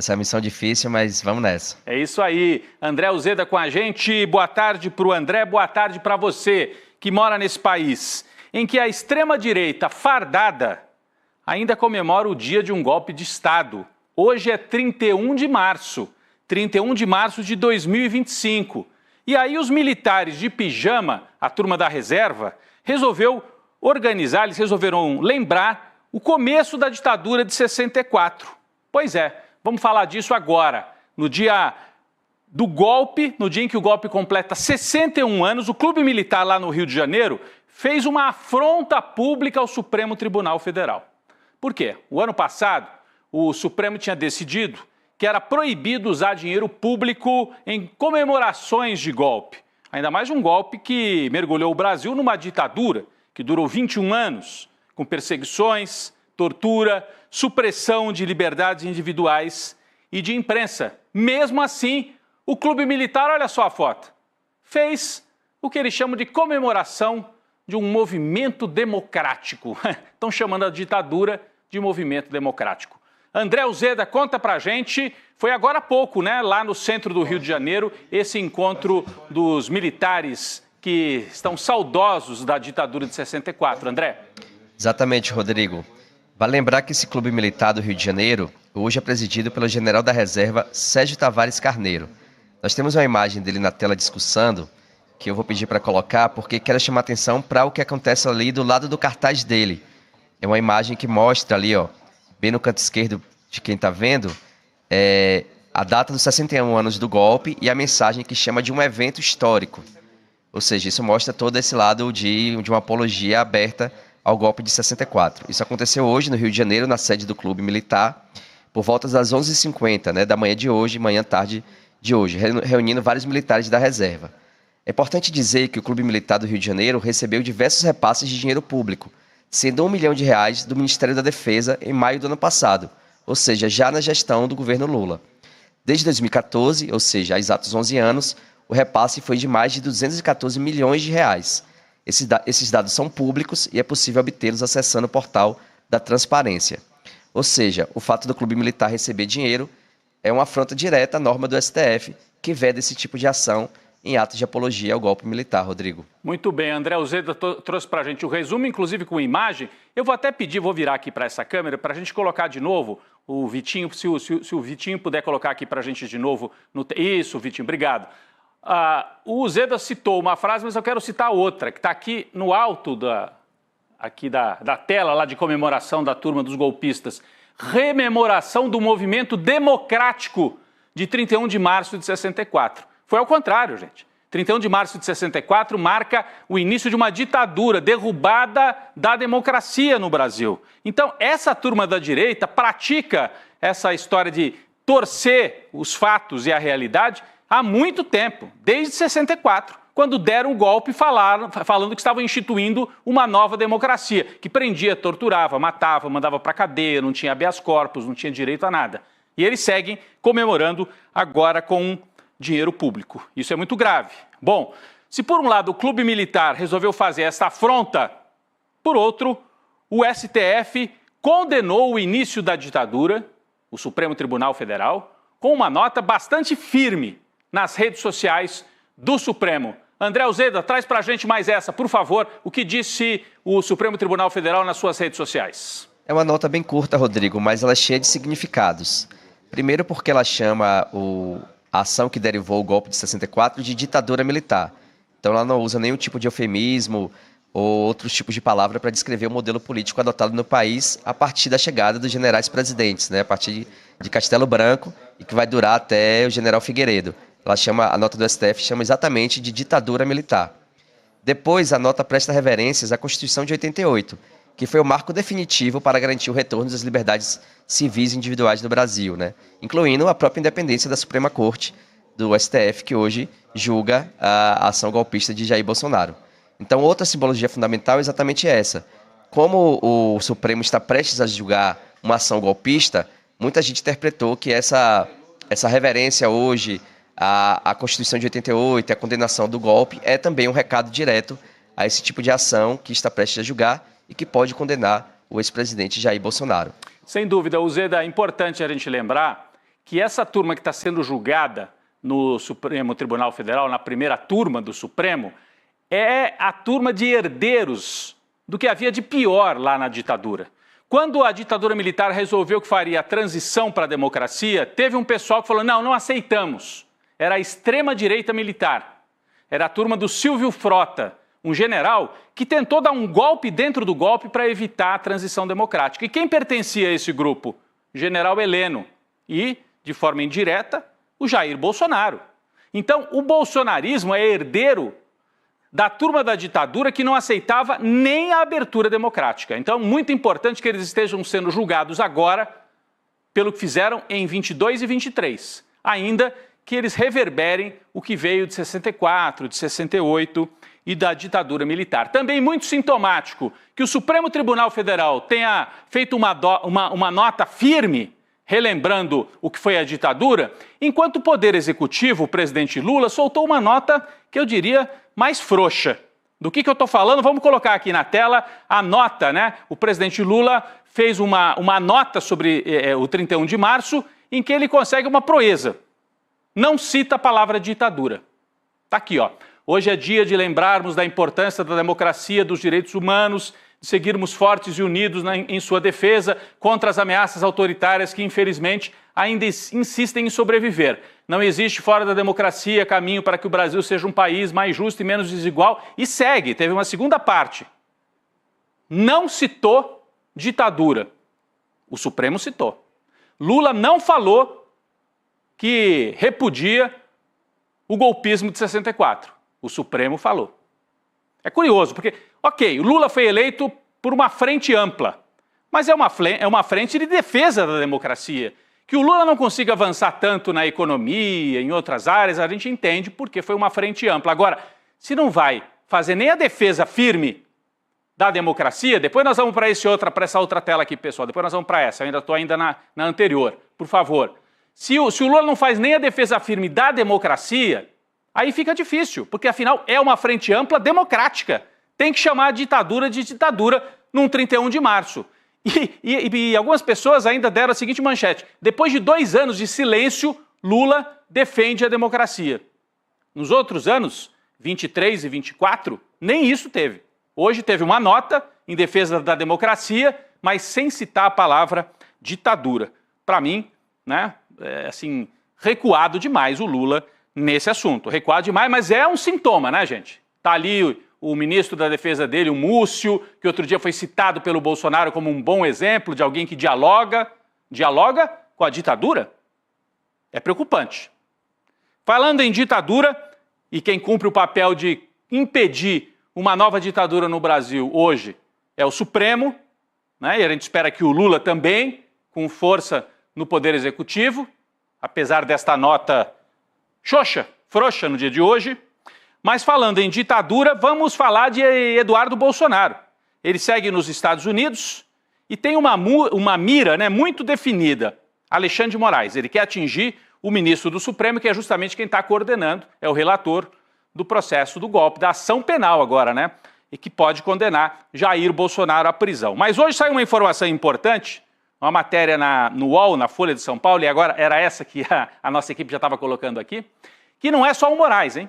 Essa é uma missão difícil, mas vamos nessa. É isso aí. André Uzeda com a gente. Boa tarde para o André, boa tarde para você que mora nesse país em que a extrema-direita fardada ainda comemora o dia de um golpe de Estado. Hoje é 31 de março de 2025. E aí os militares de pijama, a turma da reserva, eles resolveram lembrar o começo da ditadura de 64. Pois é, vamos falar disso agora. No dia do golpe, no dia em que o golpe completa 61 anos, o Clube Militar lá no Rio de Janeiro fez uma afronta pública ao Supremo Tribunal Federal. Por quê? O ano passado, o Supremo tinha decidido que era proibido usar dinheiro público em comemorações de golpe. Ainda mais de um golpe que mergulhou o Brasil numa ditadura que durou 21 anos, com perseguições, tortura, supressão de liberdades individuais e de imprensa. Mesmo assim, o Clube Militar, olha só a foto, fez o que eles chamam de comemoração de um movimento democrático. Estão chamando a ditadura de movimento democrático. André Uzeda, conta pra gente, foi agora há pouco, né, lá no centro do Rio de Janeiro, esse encontro dos militares que estão saudosos da ditadura de 64. André? Exatamente, Rodrigo. Vale lembrar que esse Clube Militar do Rio de Janeiro hoje é presidido pelo general da reserva Sérgio Tavares Carneiro. Nós temos uma imagem dele na tela discursando, que eu vou pedir para colocar, porque quero chamar atenção para o que acontece ali do lado do cartaz dele. É uma imagem que mostra ali, ó, bem no canto esquerdo de quem está vendo, a data dos 61 anos do golpe e a mensagem que chama de um evento histórico. Ou seja, isso mostra todo esse lado de uma apologia aberta ao golpe de 64. Isso aconteceu hoje no Rio de Janeiro, na sede do Clube Militar, por volta das 11h50, né, da manhã de hoje, tarde de hoje, reunindo vários militares da reserva. É importante dizer que o Clube Militar do Rio de Janeiro recebeu diversos repasses de dinheiro público, sendo R$1 milhão do Ministério da Defesa em maio do ano passado, ou seja, já na gestão do governo Lula. Desde 2014, ou seja, há exatos 11 anos, o repasse foi de mais de R$214 milhões. Esses dados são públicos e é possível obtê-los acessando o portal da transparência. Ou seja, o fato do Clube Militar receber dinheiro é uma afronta direta à norma do STF, que veda esse tipo de ação em atos de apologia ao golpe militar, Rodrigo. Muito bem, André Uzeda trouxe para a gente o resumo, inclusive com imagem. Eu vou até pedir, vou virar aqui para essa câmera, para a gente colocar de novo o Vitinho, se o Vitinho puder colocar aqui para a gente de novo. Isso, Vitinho, obrigado. O Uzeda citou uma frase, mas eu quero citar outra, que está aqui no alto da tela lá de comemoração da turma dos golpistas. Rememoração do movimento democrático de 31 de março de 64. Foi ao contrário, gente. 31 de março de 64 marca o início de uma ditadura, derrubada da democracia no Brasil. Então, essa turma da direita pratica essa história de torcer os fatos e a realidade há muito tempo, desde 64, quando deram o golpe falando que estavam instituindo uma nova democracia, que prendia, torturava, matava, mandava para cadeia, não tinha habeas corpus, não tinha direito a nada. E eles seguem comemorando agora com dinheiro público. Isso é muito grave. Bom, se por um lado o Clube Militar resolveu fazer essa afronta, por outro, o STF condenou o início da ditadura, o Supremo Tribunal Federal, com uma nota bastante firme nas redes sociais do Supremo. André Uzeda, traz para a gente mais essa, por favor, o que disse o Supremo Tribunal Federal nas suas redes sociais. É uma nota bem curta, Rodrigo, mas ela é cheia de significados. Primeiro porque ela chama a ação que derivou o golpe de 64 de ditadura militar. Então ela não usa nenhum tipo de eufemismo ou outros tipos de palavra para descrever o modelo político adotado no país a partir da chegada dos generais presidentes, né? A partir de Castelo Branco e que vai durar até o general Figueiredo. A nota do STF chama exatamente de ditadura militar. Depois, a nota presta reverências à Constituição de 88, que foi o marco definitivo para garantir o retorno das liberdades civis e individuais no Brasil, né? Incluindo a própria independência da Suprema Corte do STF, que hoje julga a ação golpista de Jair Bolsonaro. Então, outra simbologia fundamental é exatamente essa. Como o Supremo está prestes a julgar uma ação golpista, muita gente interpretou que essa reverência hoje à Constituição de 88, a condenação do golpe, é também um recado direto a esse tipo de ação que está prestes a julgar e que pode condenar o ex-presidente Jair Bolsonaro. Sem dúvida, Uzeda, é importante a gente lembrar que essa turma que está sendo julgada no Supremo Tribunal Federal, na primeira turma do Supremo, é a turma de herdeiros do que havia de pior lá na ditadura. Quando a ditadura militar resolveu que faria a transição para a democracia, teve um pessoal que falou, não aceitamos. Era a extrema-direita militar. Era a turma do Silvio Frota, um general que tentou dar um golpe dentro do golpe para evitar a transição democrática. E quem pertencia a esse grupo? General Heleno e, de forma indireta, o Jair Bolsonaro. Então, o bolsonarismo é herdeiro da turma da ditadura que não aceitava nem a abertura democrática. Então, muito importante que eles estejam sendo julgados agora pelo que fizeram em 22 e 23. Ainda que eles reverberem o que veio de 64, de 68 e da ditadura militar. Também muito sintomático que o Supremo Tribunal Federal tenha feito uma nota firme relembrando o que foi a ditadura, enquanto o Poder Executivo, o presidente Lula, soltou uma nota que eu diria mais frouxa. Do que eu estou falando? Vamos colocar aqui na tela a nota, né? O presidente Lula fez uma nota sobre o 31 de março, em que ele consegue uma proeza. Não cita a palavra ditadura. Está aqui, ó. Hoje é dia de lembrarmos da importância da democracia, dos direitos humanos, de seguirmos fortes e unidos em sua defesa contra as ameaças autoritárias que, infelizmente, ainda insistem em sobreviver. Não existe fora da democracia caminho para que o Brasil seja um país mais justo e menos desigual. E segue, teve uma segunda parte. Não citou ditadura. O Supremo citou. Lula não falou que repudia o golpismo de 64. O Supremo falou. É curioso, porque, ok, o Lula foi eleito por uma frente ampla, mas é uma frente de defesa da democracia. Que o Lula não consiga avançar tanto na economia, em outras áreas, a gente entende porque foi uma frente ampla. Agora, se não vai fazer nem a defesa firme da democracia, depois nós vamos para essa outra tela aqui, pessoal, depois nós vamos para essa, eu ainda estou na anterior, por favor. Se o Lula não faz nem a defesa firme da democracia, aí fica difícil, porque afinal é uma frente ampla democrática. Tem que chamar a ditadura de ditadura num 31 de março. E algumas pessoas ainda deram a seguinte manchete. Depois de 2 anos de silêncio, Lula defende a democracia. Nos outros anos, 23 e 24, nem isso teve. Hoje teve uma nota em defesa da democracia, mas sem citar a palavra ditadura. Para mim, né, recuado demais o Lula nesse assunto. Recuado demais, mas é um sintoma, né, gente? Tá ali o ministro da defesa dele, o Múcio, que outro dia foi citado pelo Bolsonaro como um bom exemplo de alguém que dialoga com a ditadura. É preocupante. Falando em ditadura, e quem cumpre o papel de impedir uma nova ditadura no Brasil hoje é o Supremo, né? E a gente espera que o Lula também, com força no Poder Executivo, apesar desta nota frouxa no dia de hoje. Mas falando em ditadura, vamos falar de Eduardo Bolsonaro. Ele segue nos Estados Unidos e tem uma mira, né, muito definida. Alexandre de Moraes, ele quer atingir o ministro do Supremo, que é justamente quem está coordenando, é o relator do processo do golpe, da ação penal agora, né? E que pode condenar Jair Bolsonaro à prisão. Mas hoje saiu uma informação importante, uma matéria no UOL, na Folha de São Paulo, e agora era essa que a nossa equipe já estava colocando aqui, que não é só o Moraes, hein?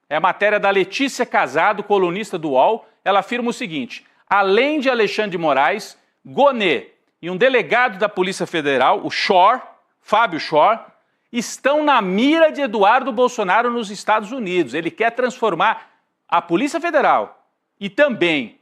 É a matéria da Letícia Casado, colunista do UOL. Ela afirma o seguinte: além de Alexandre de Moraes, Gonê e um delegado da Polícia Federal, o Fábio Schor, estão na mira de Eduardo Bolsonaro nos Estados Unidos. Ele quer transformar a Polícia Federal e também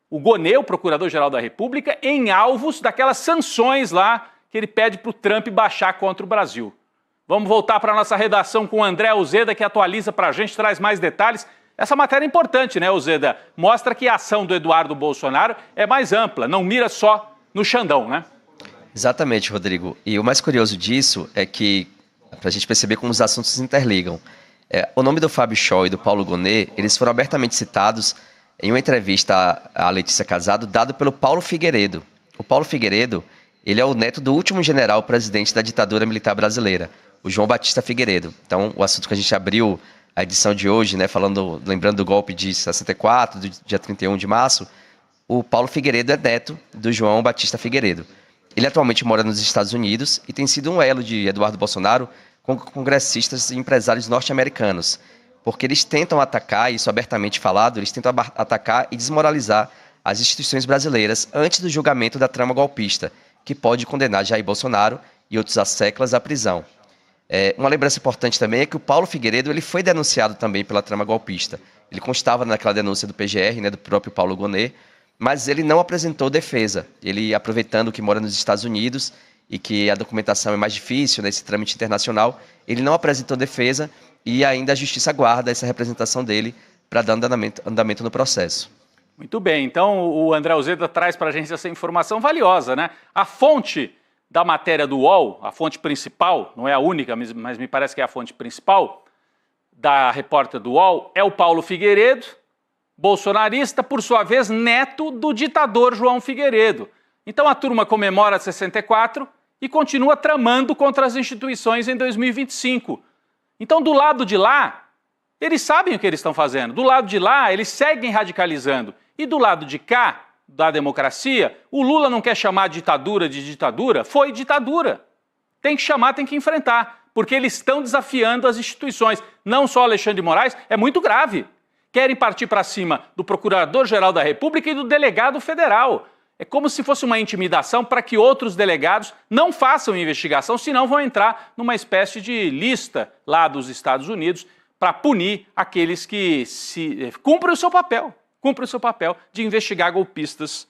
o Gonê, o Procurador-Geral da República, em alvos daquelas sanções lá que ele pede para o Trump baixar contra o Brasil. Vamos voltar para a nossa redação com o André Uzeda, que atualiza para a gente, traz mais detalhes. Essa matéria é importante, né, Uzeda? Mostra que a ação do Eduardo Bolsonaro é mais ampla, não mira só no Xandão, né? Exatamente, Rodrigo. E o mais curioso disso é que, para a gente perceber como os assuntos se interligam, o nome do Fábio Schor e do Paulo Gonê, eles foram abertamente citados em uma entrevista à Letícia Casado, dado pelo Paulo Figueiredo. O Paulo Figueiredo, ele é o neto do último general presidente da ditadura militar brasileira, o João Batista Figueiredo. Então, o assunto que a gente abriu a edição de hoje, né, lembrando do golpe de 64, do dia 31 de março, o Paulo Figueiredo é neto do João Batista Figueiredo. Ele atualmente mora nos Estados Unidos e tem sido um elo de Eduardo Bolsonaro com congressistas e empresários norte-americanos, porque eles tentam atacar, isso abertamente falado, eles tentam atacar e desmoralizar as instituições brasileiras antes do julgamento da trama golpista, que pode condenar Jair Bolsonaro e outros asseclas à prisão. Uma lembrança importante também é que o Paulo Figueiredo ele foi denunciado também pela trama golpista. Ele constava naquela denúncia do PGR, né, do próprio Paulo Gonet, mas ele não apresentou defesa. Ele, aproveitando que mora nos Estados Unidos e que a documentação é mais difícil nesse trâmite internacional, ele não apresentou defesa e ainda a Justiça aguarda essa representação dele para dar andamento no processo. Muito bem, então o André Uzeda traz para a gente essa informação valiosa, né? A fonte da matéria do UOL, a fonte principal, não é a única, mas me parece que é a fonte principal, da repórter do UOL, é o Paulo Figueiredo, bolsonarista, por sua vez, neto do ditador João Figueiredo. Então a turma comemora 64 e continua tramando contra as instituições em 2025. Então, do lado de lá, eles sabem o que eles estão fazendo. Do lado de lá, eles seguem radicalizando. E do lado de cá, da democracia, o Lula não quer chamar ditadura de ditadura, foi ditadura. Tem que chamar, tem que enfrentar, porque eles estão desafiando as instituições. Não só Alexandre de Moraes, é muito grave. Querem partir para cima do Procurador-Geral da República e do delegado federal. É como se fosse uma intimidação para que outros delegados não façam investigação, senão vão entrar numa espécie de lista lá dos Estados Unidos para punir aqueles que cumprem o seu papel de investigar golpistas